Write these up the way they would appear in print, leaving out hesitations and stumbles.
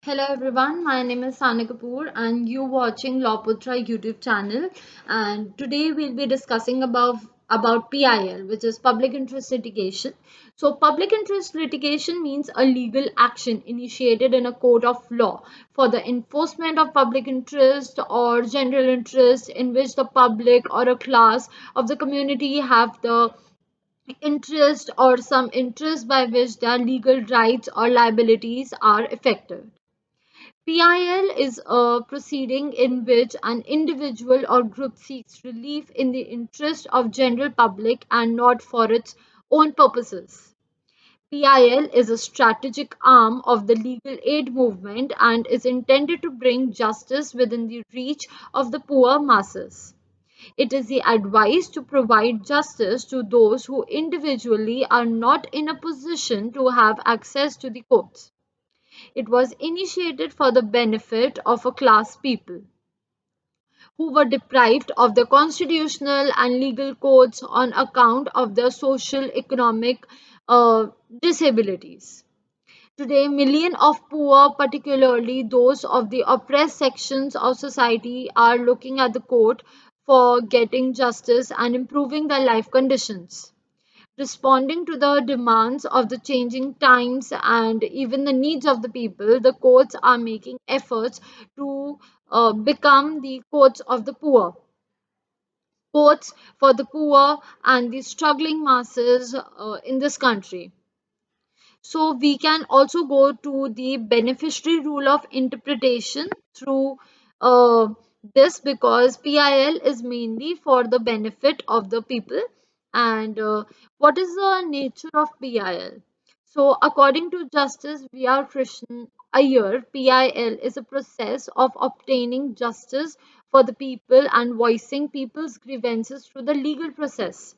Hello everyone, my name is Sana Kapoor and you watching Lawputra YouTube channel, and today we'll be discussing about PIL, which is public interest litigation. So public interest litigation means a legal action initiated in a court of law for the enforcement of public interest or general interest in which the public or a class of the community have the interest or some interest by which their legal rights or liabilities are affected. PIL is a proceeding in which an individual or group seeks relief in the interest of general public and not for its own purposes. PIL is a strategic arm of the legal aid movement and is intended to bring justice within the reach of the poor masses. It is the advice to provide justice to those who individually are not in a position to have access to the courts. It was initiated for the benefit of a class people who were deprived of the constitutional and legal codes on account of their social economic uh, disabilities. Today, millions of poor, particularly those of the oppressed sections of society, are looking at the court for getting justice and improving their life conditions. Responding to the demands of the changing times and even the needs of the people, the courts are making efforts to become the courts of the poor, courts for the poor and the struggling masses in this country. So we can also go to the beneficiary rule of interpretation through uh, this, because PIL is mainly for the benefit of the people. And what is the nature of PIL? So according to Justice V.R. Krishnan Iyer, PIL is a process of obtaining justice for the people and voicing people's grievances through the legal process.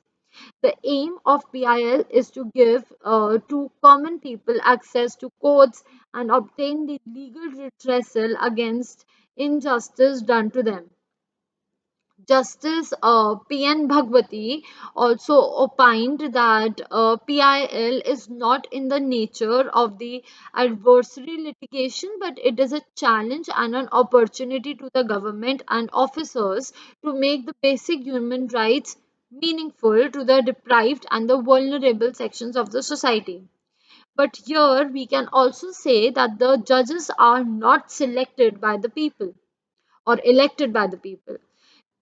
The aim of PIL is to give to common people access to courts and obtain the legal redressal against injustice done to them. Justice P.N. Bhagwati also opined that PIL is not in the nature of the adversary litigation, but it is a challenge and an opportunity to the government and officers to make the basic human rights meaningful to the deprived and the vulnerable sections of the society. But here we can also say that the judges are not selected by the people or elected by the people.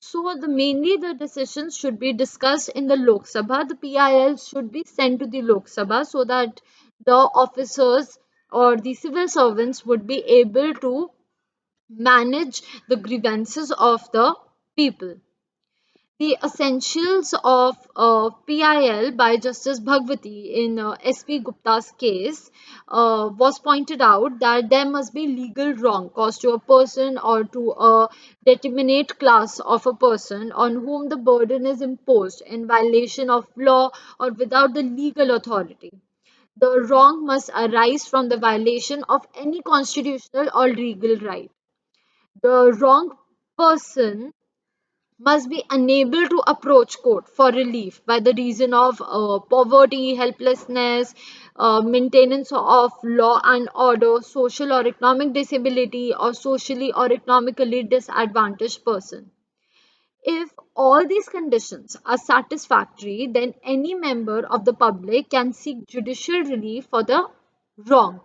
So mainly the decisions should be discussed in the Lok Sabha. The PIL should be sent to the Lok Sabha so that the officers or the civil servants would be able to manage the grievances of the people. The essentials of PIL by Justice Bhagwati in S.P. Gupta's case was pointed out that there must be legal wrong caused to a person or to a determinate class of a person on whom the burden is imposed in violation of law or without the legal authority. The wrong must arise from the violation of any constitutional or legal right. The wrong person must be unable to approach court for relief by the reason of poverty, helplessness, maintenance of law and order, social or economic disability, or socially or economically disadvantaged person. If all these conditions are satisfactory, then any member of the public can seek judicial relief for the wrong.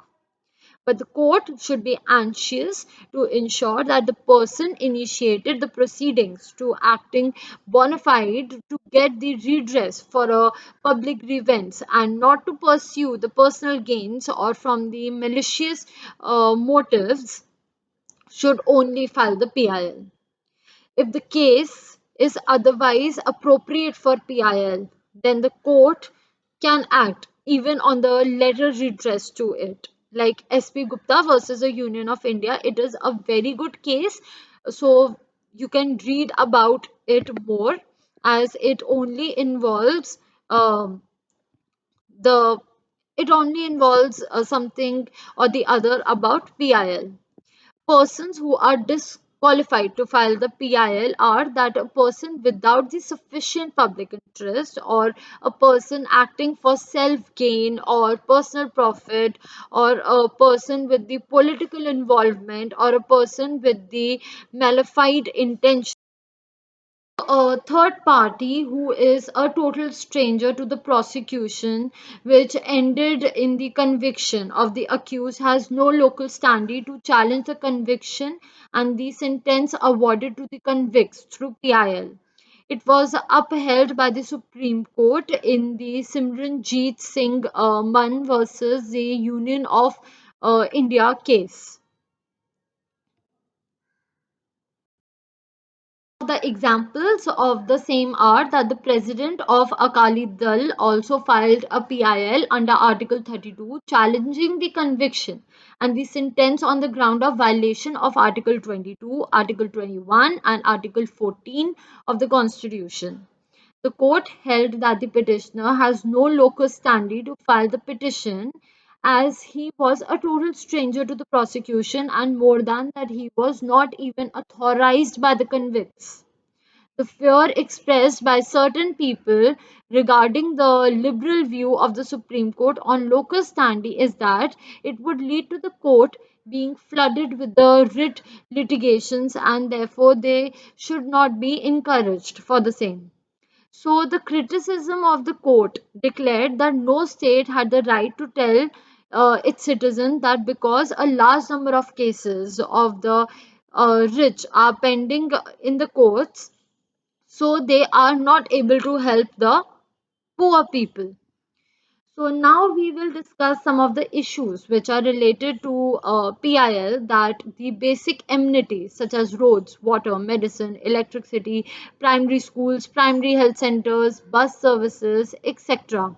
But the court should be anxious to ensure that the person initiated the proceedings to acting bona fide to get the redress for a public grievance and not to pursue the personal gains or from the malicious motives should only file the PIL. If the case is otherwise appropriate for PIL, then the court can act even on the letter redress to it. Like SP Gupta versus the Union of India, it is a very good case. So you can read about it more, as it only involves um, the something or the other about PIL. Persons who are qualified to file the PIL are that a person without the sufficient public interest, or a person acting for self gain or personal profit, or a person with the political involvement, or a person with the malefied intention. A third party who is a total stranger to the prosecution, which ended in the conviction of the accused, has no local standing to challenge the conviction and the sentence awarded to the convicts through PIL. It was upheld by the Supreme Court in the Simranjeet Singh Mann versus the Union of India case. The examples of the same are that the president of Akali Dal also filed a PIL under Article 32 challenging the conviction and the sentence on the ground of violation of Article 22, Article 21 and Article 14 of the Constitution. The court held that the petitioner has no locus standi to file the petition, as he was a total stranger to the prosecution, and more than that, he was not even authorized by the convicts. The fear expressed by certain people regarding the liberal view of the Supreme Court on locus standi is that it would lead to the court being flooded with the writ litigations, and therefore they should not be encouraged for the same. So the criticism of the court declared that no state had the right to tell its citizens that because a large number of cases of the rich are pending in the courts, so they are not able to help the poor people. So now we will discuss some of the issues which are related to PIL, that the basic amenities such as roads, water, medicine, electricity, primary schools, primary health centers, bus services, etc.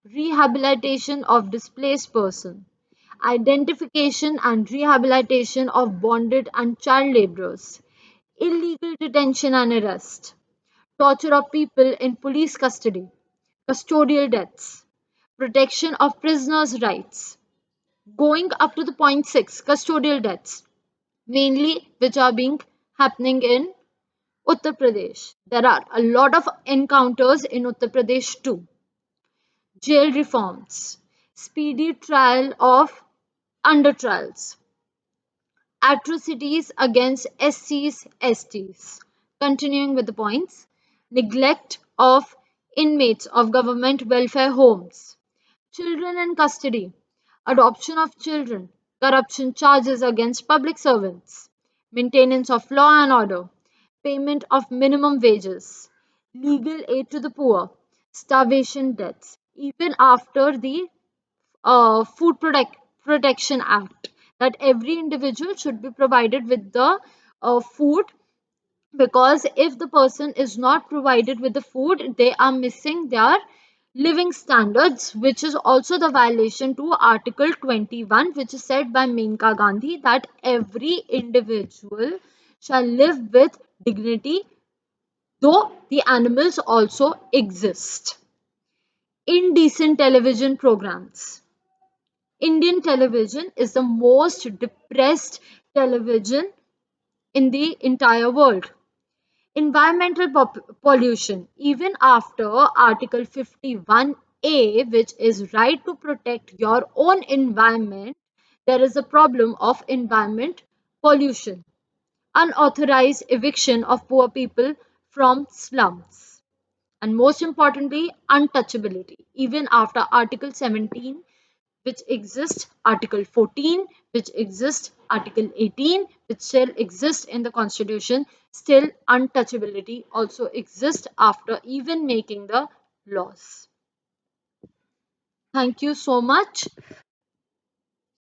Rehabilitation of displaced person, identification and rehabilitation of bonded and child laborers, illegal detention and arrest, torture of people in police custody, custodial deaths, protection of prisoners' rights. Going up to the point 6, custodial deaths, mainly which are being happening in Uttar Pradesh. There are a lot of encounters in Uttar Pradesh too. Jail reforms, speedy trial of under trials, atrocities against SCs, STs. Continuing with the points, neglect of inmates of government welfare homes, children in custody, adoption of children, corruption charges against public servants, maintenance of law and order, payment of minimum wages, legal aid to the poor, starvation deaths, even after the Protection Act, that every individual should be provided with the food, because if the person is not provided with the food, they are missing their living standards, which is also the violation to Article 21, which is said by Menka Gandhi that every individual shall live with dignity, though the animals also exist. Indecent television programs. Indian television is the most depressed television in the entire world. Environmental pollution. Even after Article 51A, which is right to protect your own environment, there is a problem of environment pollution. Unauthorized eviction of poor people from slums. And most importantly, untouchability. Even after Article 17, which exists, Article 14, which exists, Article 18, which still exists in the Constitution, still untouchability also exists after even making the laws. Thank you so much.